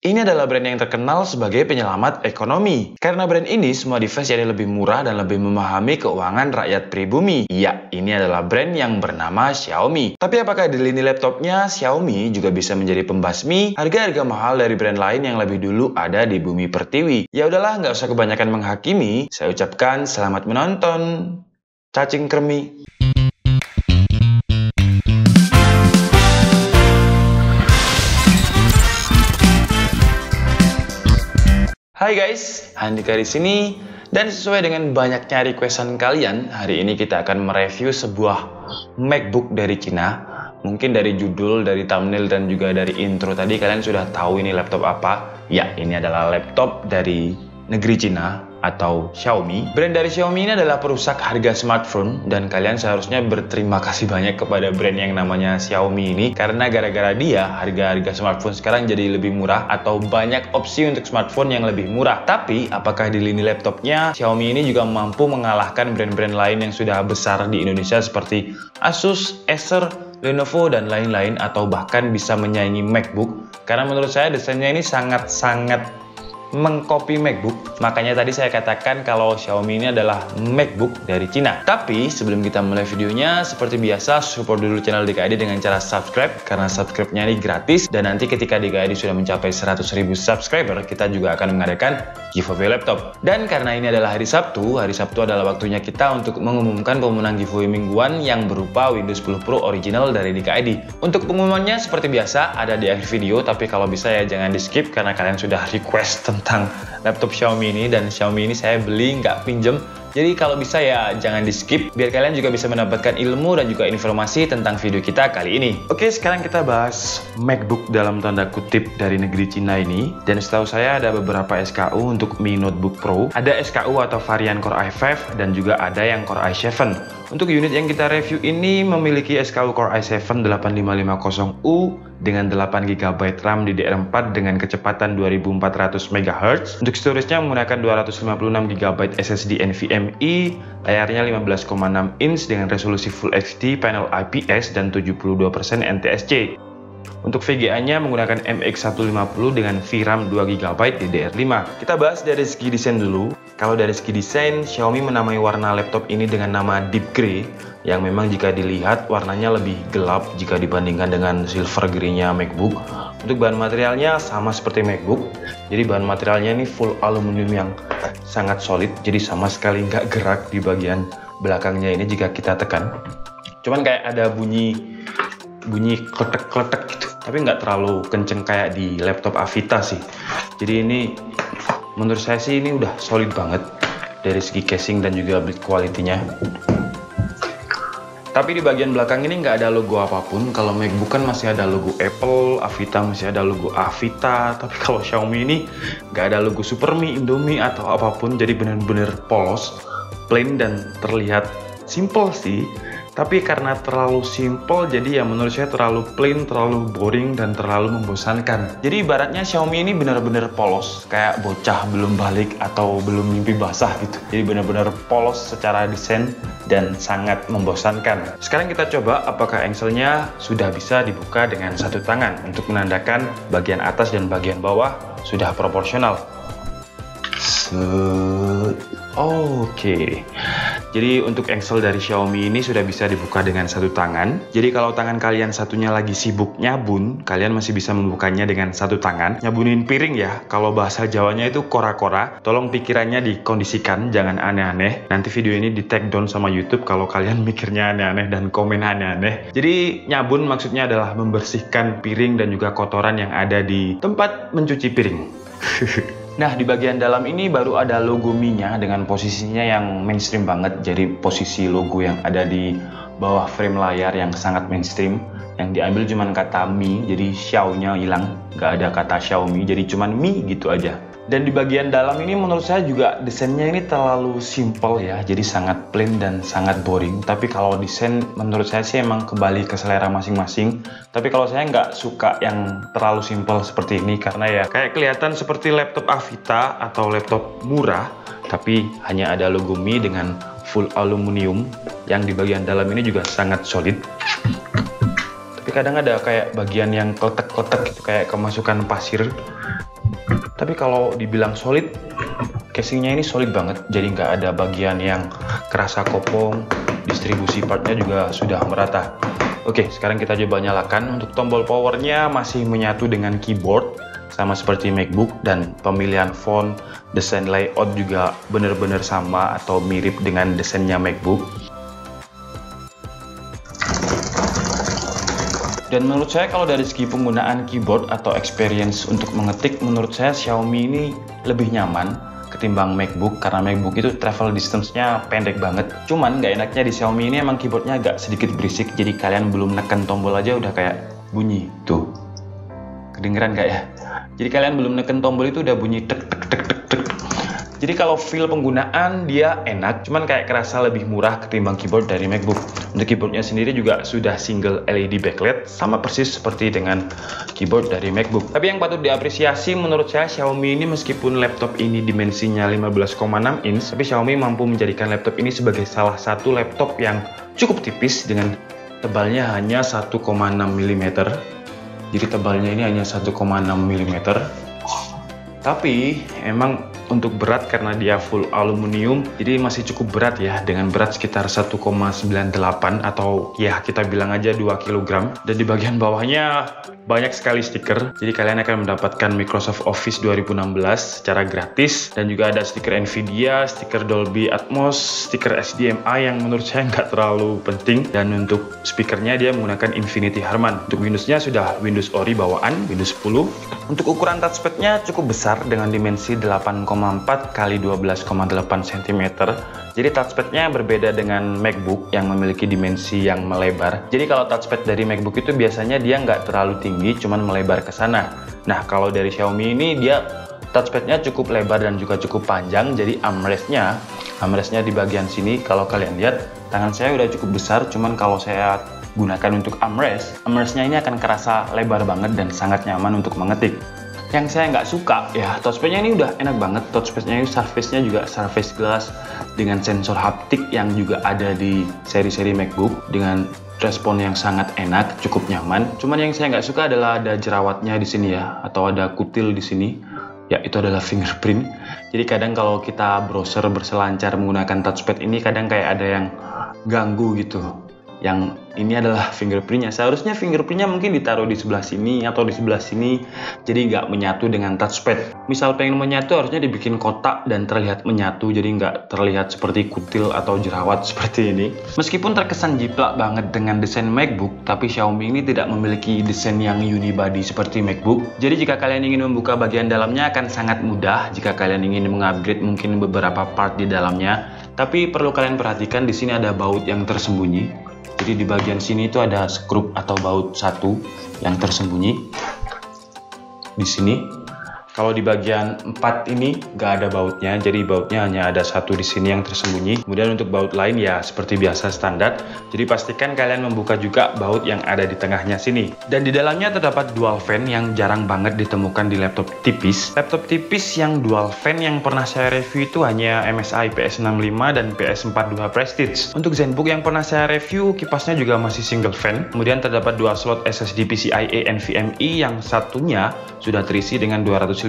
Ini adalah brand yang terkenal sebagai penyelamat ekonomi. Karena brand ini semua device jadi lebih murah dan lebih memahami keuangan rakyat pribumi. Ya, ini adalah brand yang bernama Xiaomi. Tapi apakah di lini laptopnya Xiaomi juga bisa menjadi pembasmi harga-harga mahal dari brand lain yang lebih dulu ada di bumi pertiwi? Ya udahlah, nggak usah kebanyakan menghakimi. Saya ucapkan selamat menonton. Cacing kremi. Hai guys, Andika di sini, dan sesuai dengan banyaknya requestan kalian, hari ini kita akan mereview sebuah MacBook dari Cina. Mungkin dari judul, dari thumbnail, dan juga dari intro tadi kalian sudah tahu ini laptop apa. Ya, ini adalah laptop dari negeri Cina atau Xiaomi. Brand dari Xiaomi ini adalah perusak harga smartphone, dan kalian seharusnya berterima kasih banyak kepada brand yang namanya Xiaomi ini, karena gara-gara dia harga-harga smartphone sekarang jadi lebih murah atau banyak opsi untuk smartphone yang lebih murah. Tapi apakah di lini laptopnya Xiaomi ini juga mampu mengalahkan brand-brand lain yang sudah besar di Indonesia seperti Asus, Acer, Lenovo, dan lain-lain, atau bahkan bisa menyaingi MacBook? Karena menurut saya desainnya ini sangat-sangat mengcopy MacBook. Makanya tadi saya katakan kalau Xiaomi ini adalah MacBook dari Cina. Tapi sebelum kita mulai videonya, seperti biasa support dulu channel DKID dengan cara subscribe, karena subscribe-nya ini gratis. Dan nanti ketika DKID sudah mencapai 100.000 subscriber, kita juga akan mengadakan giveaway laptop. Dan karena ini adalah hari Sabtu adalah waktunya kita untuk mengumumkan pemenang giveaway mingguan yang berupa Windows 10 Pro original dari DKID. Untuk pengumumannya seperti biasa ada di akhir video, tapi kalau bisa ya jangan di skip karena kalian sudah request tentang laptop Xiaomi ini, dan Xiaomi ini saya beli nggak pinjem. Jadi kalau bisa ya jangan di skip biar kalian juga bisa mendapatkan ilmu dan juga informasi tentang video kita kali ini. Oke, sekarang kita bahas MacBook dalam tanda kutip dari negeri Cina ini. Dan setahu saya ada beberapa SKU untuk Mi Notebook Pro. Ada SKU atau varian Core i5 dan juga ada yang Core i7. Untuk unit yang kita review ini memiliki SKU Core i7 8550U dengan 8GB RAM DDR4 dengan kecepatan 2400 MHz. Untuk storage-nya menggunakan 256GB SSD NVMe, layarnya 15,6 inch dengan resolusi Full HD, panel IPS, dan 72% NTSC. Untuk VGA-nya menggunakan MX150 dengan VRAM 2GB DDR5. Kita bahas dari segi desain dulu. Kalau dari segi desain, Xiaomi menamai warna laptop ini dengan nama Deep Grey, yang memang jika dilihat warnanya lebih gelap jika dibandingkan dengan silver grey-nya MacBook. Untuk bahan materialnya sama seperti MacBook, jadi bahan materialnya ini full aluminium yang sangat solid, jadi sama sekali nggak gerak di bagian belakangnya ini jika kita tekan. Cuman kayak ada bunyi kletek-kletek gitu, tapi nggak terlalu kenceng kayak di laptop Avita sih. Jadi ini menurut saya sih ini udah solid banget dari segi casing dan juga build quality-nya. Tapi di bagian belakang ini nggak ada logo apapun. Kalau MacBook kan masih ada logo Apple, Avita masih ada logo Avita. Tapi kalau Xiaomi ini nggak ada logo Supermi, Indomie, atau apapun. Jadi bener-bener polos, plain, dan terlihat simple sih. Tapi karena terlalu simple, jadi ya menurut saya terlalu plain, terlalu boring, dan terlalu membosankan. Jadi ibaratnya Xiaomi ini benar-benar polos, kayak bocah belum balik atau belum mimpi basah gitu. Jadi benar-benar polos secara desain dan sangat membosankan. Sekarang kita coba apakah engselnya sudah bisa dibuka dengan satu tangan untuk menandakan bagian atas dan bagian bawah sudah proporsional. Oke. Jadi untuk engsel dari Xiaomi ini sudah bisa dibuka dengan satu tangan. Jadi kalau tangan kalian satunya lagi sibuk nyabun, kalian masih bisa membukanya dengan satu tangan. Nyabunin piring ya, kalau bahasa Jawanya itu kora-kora. Tolong pikirannya dikondisikan, jangan aneh-aneh. Nanti video ini di take down sama YouTube kalau kalian mikirnya aneh-aneh dan komen aneh-aneh. Jadi nyabun maksudnya adalah membersihkan piring dan juga kotoran yang ada di tempat mencuci piring. Nah, di bagian dalam ini baru ada logo Mi-nya dengan posisinya yang mainstream banget. Jadi posisi logo yang ada di bawah frame layar yang sangat mainstream. Yang diambil cuman kata Mi, jadi Xiao-nya hilang. Nggak ada kata Xiaomi, jadi cuman Mi gitu aja. Dan di bagian dalam ini menurut saya juga desainnya ini terlalu simple ya, jadi sangat plain dan sangat boring. Tapi kalau desain menurut saya sih emang kembali ke selera masing-masing. Tapi kalau saya nggak suka yang terlalu simple seperti ini, karena ya kayak kelihatan seperti laptop Avita atau laptop murah, tapi hanya ada logo Mi dengan full aluminium, yang di bagian dalam ini juga sangat solid. Tapi kadang ada kayak bagian yang kletek-kletek gitu, kayak kemasukan pasir. Tapi kalau dibilang solid, casingnya ini solid banget, jadi nggak ada bagian yang kerasa kopong. Distribusi partnya juga sudah merata. Oke, sekarang kita coba nyalakan. Untuk tombol powernya masih menyatu dengan keyboard, sama seperti MacBook, dan pemilihan font, desain layout juga benar-benar sama atau mirip dengan desainnya MacBook. Dan menurut saya kalau dari segi penggunaan keyboard atau experience untuk mengetik, menurut saya Xiaomi ini lebih nyaman ketimbang MacBook, karena MacBook itu travel distance-nya pendek banget. Cuman nggak enaknya di Xiaomi ini emang keyboardnya agak sedikit berisik, jadi kalian belum neken tombol aja udah kayak bunyi. Tuh, kedengeran nggak ya? Jadi kalian belum neken tombol itu udah bunyi tek tek tek tek tek. Jadi kalau feel penggunaan dia enak, cuman kayak kerasa lebih murah ketimbang keyboard dari MacBook. Untuk keyboardnya sendiri juga sudah single LED backlight, sama persis seperti dengan keyboard dari MacBook. Tapi yang patut diapresiasi menurut saya, Xiaomi ini meskipun laptop ini dimensinya 15,6 inch, tapi Xiaomi mampu menjadikan laptop ini sebagai salah satu laptop yang cukup tipis dengan tebalnya hanya 1,6 mm. Jadi tebalnya ini hanya 1,6 mm. Tapi emang untuk berat, karena dia full aluminium, jadi masih cukup berat ya, dengan berat sekitar 1,98 atau ya kita bilang aja 2 kg. Dan di bagian bawahnya banyak sekali stiker, jadi kalian akan mendapatkan Microsoft Office 2016 secara gratis, dan juga ada stiker Nvidia, stiker Dolby Atmos, stiker HDMI yang menurut saya nggak terlalu penting. Dan untuk speakernya dia menggunakan Infinity Harman. Untuk Windowsnya sudah Windows Ori bawaan, Windows 10. Untuk ukuran touchpadnya cukup besar dengan dimensi 8,4 x 12,8 cm. Jadi touchpadnya berbeda dengan MacBook yang memiliki dimensi yang melebar. Jadi kalau touchpad dari MacBook itu biasanya dia nggak terlalu tinggi, cuman melebar ke sana. Nah, kalau dari Xiaomi ini dia touchpadnya cukup lebar dan juga cukup panjang. Jadi armrestnya di bagian sini, kalau kalian lihat tangan saya udah cukup besar, cuman kalau saya gunakan untuk armrestnya ini akan kerasa lebar banget dan sangat nyaman untuk mengetik. Yang saya nggak suka ya, touchpadnya ini udah enak banget. Touchpadnya ini surface-nya juga surface glass dengan sensor haptik yang juga ada di seri-seri MacBook dengan respon yang sangat enak, cukup nyaman. Cuman yang saya nggak suka adalah ada jerawatnya di sini ya, atau ada kutil di sini. Ya, itu adalah fingerprint. Jadi kadang kalau kita browser berselancar menggunakan touchpad ini, kadang kayak ada yang ganggu gitu. Yang ini adalah fingerprintnya. Seharusnya fingerprintnya mungkin ditaruh di sebelah sini atau di sebelah sini, jadi nggak menyatu dengan touchpad. Misal pengen menyatu, harusnya dibikin kotak dan terlihat menyatu, jadi nggak terlihat seperti kutil atau jerawat seperti ini. Meskipun terkesan jiplak banget dengan desain MacBook, tapi Xiaomi ini tidak memiliki desain yang unibody seperti MacBook. Jadi jika kalian ingin membuka bagian dalamnya akan sangat mudah jika kalian ingin mengupgrade mungkin beberapa part di dalamnya. Tapi perlu kalian perhatikan, di sini ada baut yang tersembunyi. Jadi di bagian sini itu ada skrup atau baut satu yang tersembunyi di sini. Kalau di bagian 4 ini nggak ada bautnya, jadi bautnya hanya ada satu di sini yang tersembunyi. Kemudian untuk baut lain ya seperti biasa standar. Jadi pastikan kalian membuka juga baut yang ada di tengahnya sini. Dan di dalamnya terdapat dual fan yang jarang banget ditemukan di laptop tipis. Laptop tipis yang dual fan yang pernah saya review itu hanya MSI PS65 dan PS42 Prestige. Untuk ZenBook yang pernah saya review, kipasnya juga masih single fan. Kemudian terdapat dua slot SSD PCIe NVMe, yang satunya sudah terisi dengan 256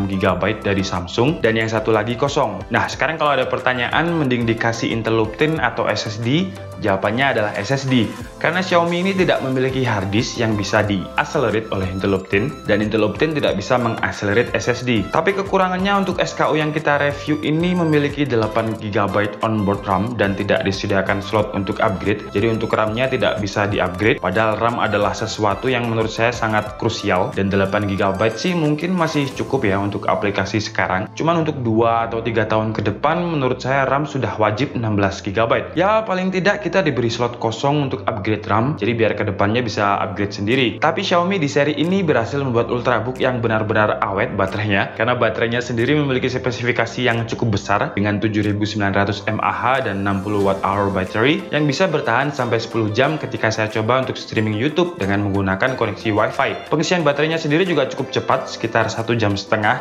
GB dari Samsung dan yang satu lagi kosong. Nah, sekarang kalau ada pertanyaan mending dikasih Intel Optane atau SSD, jawabannya adalah SSD. Karena Xiaomi ini tidak memiliki hard disk yang bisa di-accelerate oleh Intel Optane dan Intel Optane tidak bisa mengaccelerate SSD. Tapi kekurangannya untuk SKU yang kita review ini memiliki 8 GB onboard RAM dan tidak disediakan slot untuk upgrade. Jadi untuk RAM-nya tidak bisa di-upgrade, padahal RAM adalah sesuatu yang menurut saya sangat krusial, dan 8 GB sih mungkin masih cukup ya untuk aplikasi sekarang. Cuman untuk 2 atau 3 tahun ke depan menurut saya RAM sudah wajib 16 GB. Ya paling tidak kita diberi slot kosong untuk upgrade RAM, jadi biar kedepannya bisa upgrade sendiri. Tapi Xiaomi di seri ini berhasil membuat Ultrabook yang benar-benar awet baterainya, karena baterainya sendiri memiliki spesifikasi yang cukup besar dengan 7900 mAh dan 60 Wh battery yang bisa bertahan sampai 10 jam ketika saya coba untuk streaming YouTube dengan menggunakan koneksi Wi-Fi. Pengisian baterainya sendiri juga cukup cepat, sekitar 1,5 jam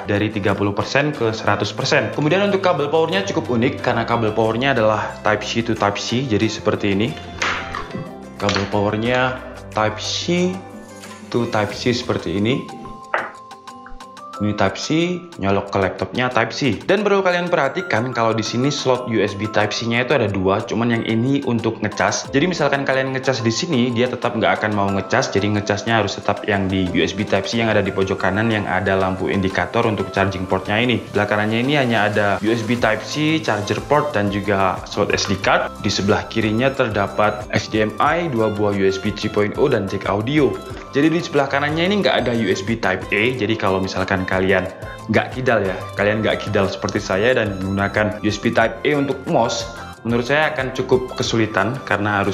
dari 30% ke 100%. Kemudian untuk kabel powernya cukup unik karena kabel powernya adalah Type-C to Type-C, jadi seperti ini. Kabel powernya Type-C to Type-C seperti ini. Ini Type-C, nyolok ke laptopnya Type-C. Dan perlu kalian perhatikan kalau di sini slot USB Type-C-nya itu ada dua, cuman yang ini untuk ngecas. Jadi misalkan kalian ngecas di sini, dia tetap nggak akan mau ngecas, jadi ngecasnya harus tetap yang di USB Type-C yang ada di pojok kanan yang ada lampu indikator untuk charging portnya ini. Sebelah kanannya ini hanya ada USB Type-C, charger port, dan juga slot SD card. Di sebelah kirinya terdapat HDMI, 2 buah USB 3.0, dan jack audio. Jadi di sebelah kanannya ini nggak ada USB Type A, jadi kalau misalkan kalian nggak kidal ya, kalian nggak kidal seperti saya dan menggunakan USB Type A untuk mouse, menurut saya akan cukup kesulitan karena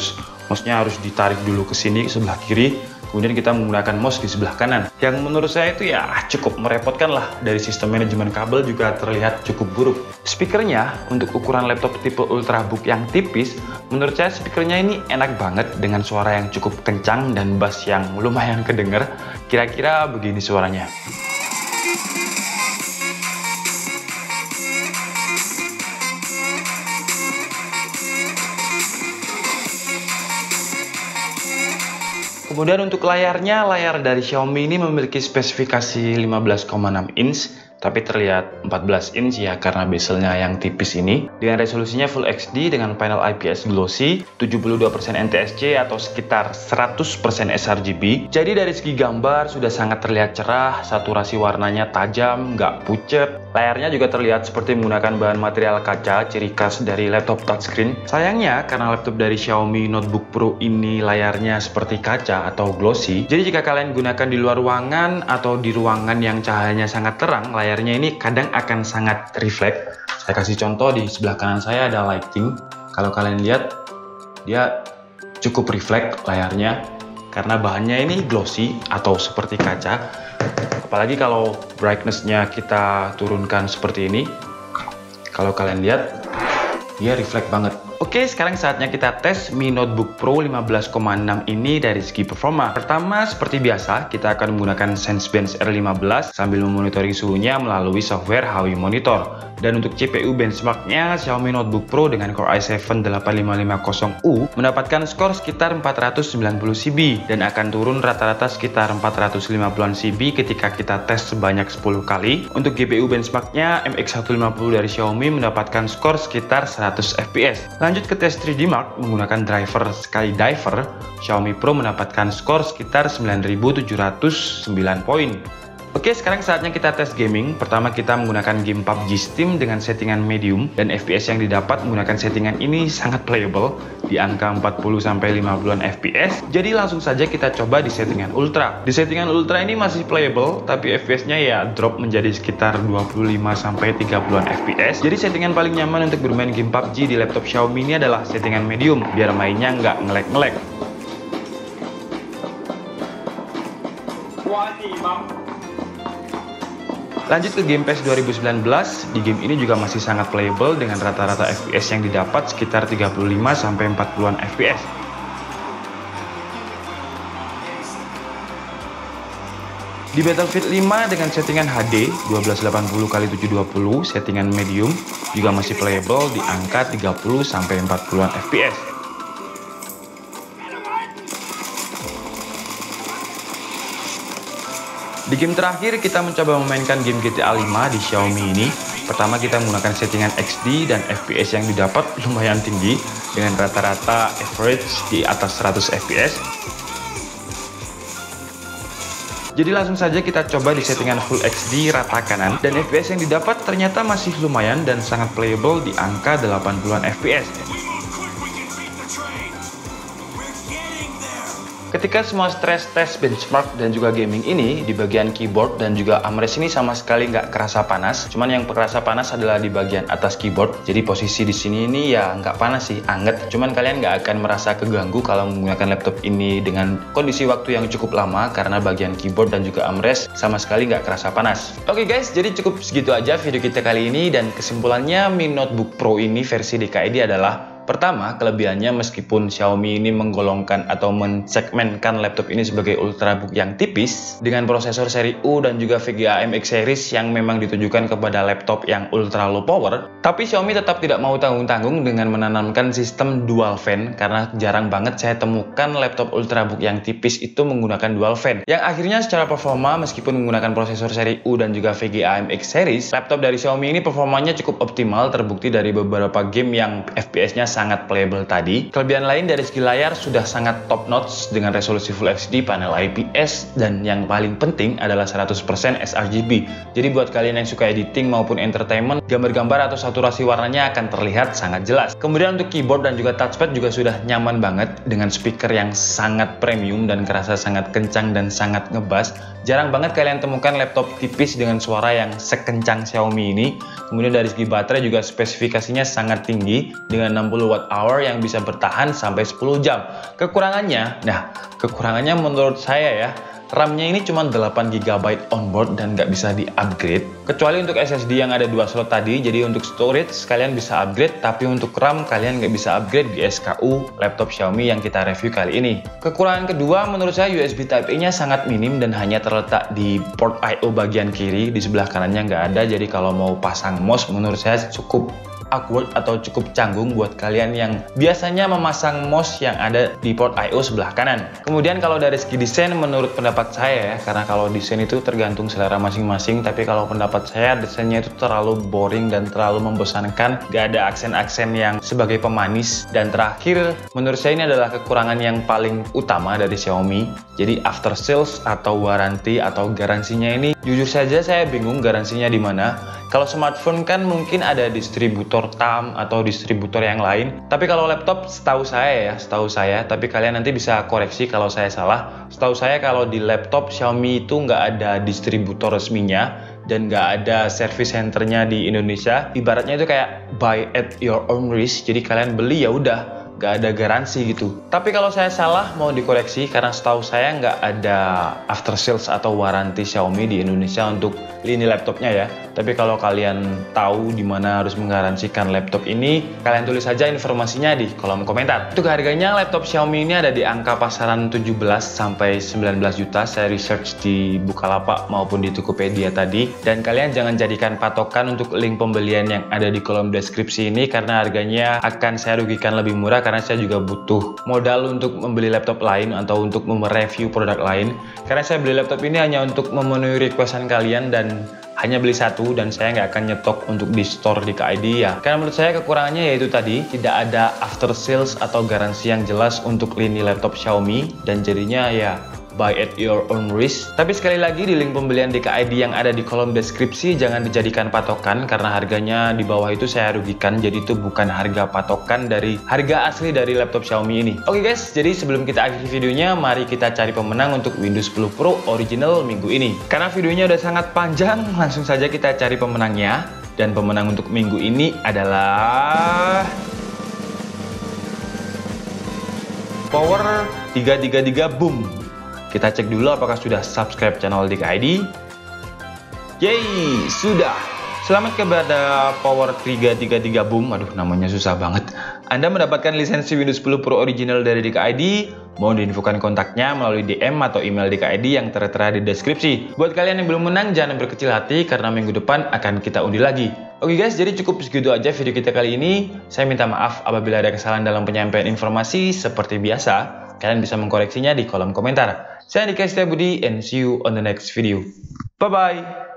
mouse-nya harus ditarik dulu ke sini, ke sebelah kiri, kemudian kita menggunakan mouse di sebelah kanan. Yang menurut saya itu ya cukup merepotkan lah, dari sistem manajemen kabel juga terlihat cukup buruk. Speakernya untuk ukuran laptop tipe Ultrabook yang tipis, menurut saya speakernya ini enak banget dengan suara yang cukup kencang dan bass yang lumayan kedenger. Kira-kira begini suaranya. Kemudian untuk layarnya, layar dari Xiaomi ini memiliki spesifikasi 15,6 inch, tapi terlihat 14 inch ya karena bezelnya yang tipis ini. Dengan resolusinya Full HD dengan panel IPS glossy, 72% NTSC atau sekitar 100% sRGB. Jadi dari segi gambar sudah sangat terlihat cerah, saturasi warnanya tajam, nggak pucet. Layarnya juga terlihat seperti menggunakan bahan material kaca, ciri khas dari laptop touchscreen. Sayangnya karena laptop dari Xiaomi Notebook Pro ini layarnya seperti kaca atau glossy, jadi jika kalian gunakan di luar ruangan atau di ruangan yang cahayanya sangat terang, layarnya ini kadang akan sangat reflect. Saya kasih contoh, di sebelah kanan saya ada lighting. Kalau kalian lihat, dia cukup reflect layarnya karena bahannya ini glossy atau seperti kaca. Apalagi kalau brightness-nya kita turunkan seperti ini, kalau kalian lihat, dia reflect banget. Oke, sekarang saatnya kita tes Mi Notebook Pro 15,6 ini dari segi performa. Pertama, seperti biasa, kita akan menggunakan Sensebench R15 sambil memonitori suhunya melalui software HW Monitor. Dan untuk CPU benchmarknya, Xiaomi Notebook Pro dengan Core i7 8550U mendapatkan skor sekitar 490 CB dan akan turun rata-rata sekitar 450-an CB ketika kita tes sebanyak 10 kali. Untuk GPU benchmarknya, MX150 dari Xiaomi mendapatkan skor sekitar 100 FPS. Lanjut ke tes 3D Mark menggunakan driver Skydiver, Xiaomi Pro mendapatkan skor sekitar 9709 poin. Oke, sekarang saatnya kita tes gaming. Pertama kita menggunakan game PUBG Steam dengan settingan medium dan FPS yang didapat menggunakan settingan ini sangat playable di angka 40-50-an FPS. Jadi langsung saja kita coba di settingan ultra. Di settingan ultra ini masih playable tapi FPS-nya ya drop menjadi sekitar 25-30-an FPS. Jadi settingan paling nyaman untuk bermain game PUBG di laptop Xiaomi ini adalah settingan medium biar mainnya nggak nge-lag. Lanjut ke game PES 2019, di game ini juga masih sangat playable dengan rata-rata FPS yang didapat sekitar 35-40-an FPS. Di Battlefield 5 dengan settingan HD 1280x720, settingan medium juga masih playable di angka 30-40-an FPS. Di game terakhir kita mencoba memainkan game GTA 5 di Xiaomi ini. Pertama kita menggunakan settingan XD dan FPS yang didapat lumayan tinggi dengan rata-rata average di atas 100 FPS. Jadi langsung saja kita coba di settingan Full XD rata kanan dan FPS yang didapat ternyata masih lumayan dan sangat playable di angka 80-an FPS. Ketika semua stress test benchmark dan juga gaming ini, di bagian keyboard dan juga armrest ini sama sekali nggak kerasa panas. Cuman yang kerasa panas adalah di bagian atas keyboard. Jadi posisi di sini ini ya nggak panas sih, anget. Cuman kalian nggak akan merasa keganggu kalau menggunakan laptop ini dengan kondisi waktu yang cukup lama karena bagian keyboard dan juga armrest sama sekali nggak kerasa panas. Oke guys, jadi cukup segitu aja video kita kali ini dan kesimpulannya Mi Notebook Pro ini versi DKID adalah Pertama, kelebihannya meskipun Xiaomi ini menggolongkan atau mensegmenkan laptop ini sebagai ultrabook yang tipis dengan prosesor seri U dan juga VGA MX series yang memang ditujukan kepada laptop yang ultra low power, tapi Xiaomi tetap tidak mau tanggung-tanggung dengan menanamkan sistem dual fan, karena jarang banget saya temukan laptop ultrabook yang tipis itu menggunakan dual fan. Yang akhirnya secara performa meskipun menggunakan prosesor seri U dan juga VGA MX series, laptop dari Xiaomi ini performanya cukup optimal, terbukti dari beberapa game yang FPS-nya sangat playable tadi. Kelebihan lain dari segi layar sudah sangat top notch dengan resolusi Full HD, panel IPS, dan yang paling penting adalah 100% sRGB. Jadi buat kalian yang suka editing maupun entertainment, gambar-gambar atau saturasi warnanya akan terlihat sangat jelas. Kemudian untuk keyboard dan juga touchpad juga sudah nyaman banget dengan speaker yang sangat premium dan kerasa sangat kencang dan sangat ngebass. Jarang banget kalian temukan laptop tipis dengan suara yang sekencang Xiaomi ini. Kemudian dari segi baterai juga spesifikasinya sangat tinggi dengan 60 Wh yang bisa bertahan sampai 10 jam. Kekurangannya menurut saya ya, RAM-nya ini cuma 8 GB onboard dan nggak bisa di-upgrade. Kecuali untuk SSD yang ada 2 slot tadi, jadi untuk storage kalian bisa upgrade, tapi untuk RAM kalian nggak bisa upgrade di SKU laptop Xiaomi yang kita review kali ini. Kekurangan kedua menurut saya USB Type-A-nya sangat minim dan hanya terletak di port I/O bagian kiri, di sebelah kanannya nggak ada, jadi kalau mau pasang mouse menurut saya cukup awkward atau cukup canggung buat kalian yang biasanya memasang mouse yang ada di port I/O sebelah kanan. Kemudian kalau dari segi desain menurut pendapat saya ya, karena kalau desain itu tergantung selera masing-masing, tapi kalau pendapat saya desainnya itu terlalu boring dan terlalu membosankan, gak ada aksen-aksen yang sebagai pemanis. Dan terakhir menurut saya ini adalah kekurangan yang paling utama dari Xiaomi, jadi after sales atau waranti atau garansinya ini jujur saja saya bingung garansinya di mana. Kalau smartphone kan mungkin ada distributor TAM atau distributor yang lain. Tapi kalau laptop setahu saya, tapi kalian nanti bisa koreksi kalau saya salah. Setahu saya kalau di laptop Xiaomi itu nggak ada distributor resminya dan nggak ada service centernya di Indonesia. Ibaratnya itu kayak buy at your own risk. Jadi kalian beli ya udah, nggak ada garansi gitu. Tapi kalau saya salah mau dikoreksi, karena setahu saya nggak ada after sales atau waranti Xiaomi di Indonesia untuk lini laptopnya ya. Tapi kalau kalian tahu di mana harus menggaransikan laptop ini, kalian tulis saja informasinya di kolom komentar. Untuk harganya laptop Xiaomi ini ada di angka pasaran 17 sampai 19 juta. Saya research di Bukalapak maupun di Tokopedia tadi. Dan kalian jangan jadikan patokan untuk link pembelian yang ada di kolom deskripsi ini, karena harganya akan saya rugikan lebih murah, karena saya juga butuh modal untuk membeli laptop lain atau untuk mereview produk lain. Karena saya beli laptop ini hanya untuk memenuhi requestan kalian dan hanya beli satu, dan saya nggak akan nyetok untuk di store di KID ya. Karena menurut saya kekurangannya yaitu tadi, tidak ada after sales atau garansi yang jelas untuk lini laptop Xiaomi, dan jadinya ya buy at your own risk. Tapi sekali lagi di link pembelian di KID yang ada di kolom deskripsi jangan dijadikan patokan, karena harganya di bawah itu saya rugikan, jadi itu bukan harga patokan dari harga asli dari laptop Xiaomi ini. Oke guys, jadi sebelum kita akhiri videonya, mari kita cari pemenang untuk Windows 10 Pro original minggu ini. Karena videonya udah sangat panjang, langsung saja kita cari pemenangnya. Dan pemenang untuk minggu ini adalah Power 333 Boom. Kita cek dulu apakah sudah subscribe channel DKID. Yeay, sudah. Selamat kepada Power 333 Boom. Aduh, namanya susah banget. Anda mendapatkan lisensi Windows 10 Pro original dari DKID. Mohon diinfokan kontaknya melalui DM atau email DKID yang tertera di deskripsi. Buat kalian yang belum menang, jangan berkecil hati karena minggu depan akan kita undi lagi. Oke guys, jadi cukup segitu aja video kita kali ini. Saya minta maaf apabila ada kesalahan dalam penyampaian informasi. Seperti biasa, kalian bisa mengkoreksinya di kolom komentar. Saya Andika Setiabudi and see you on the next video. Bye-bye.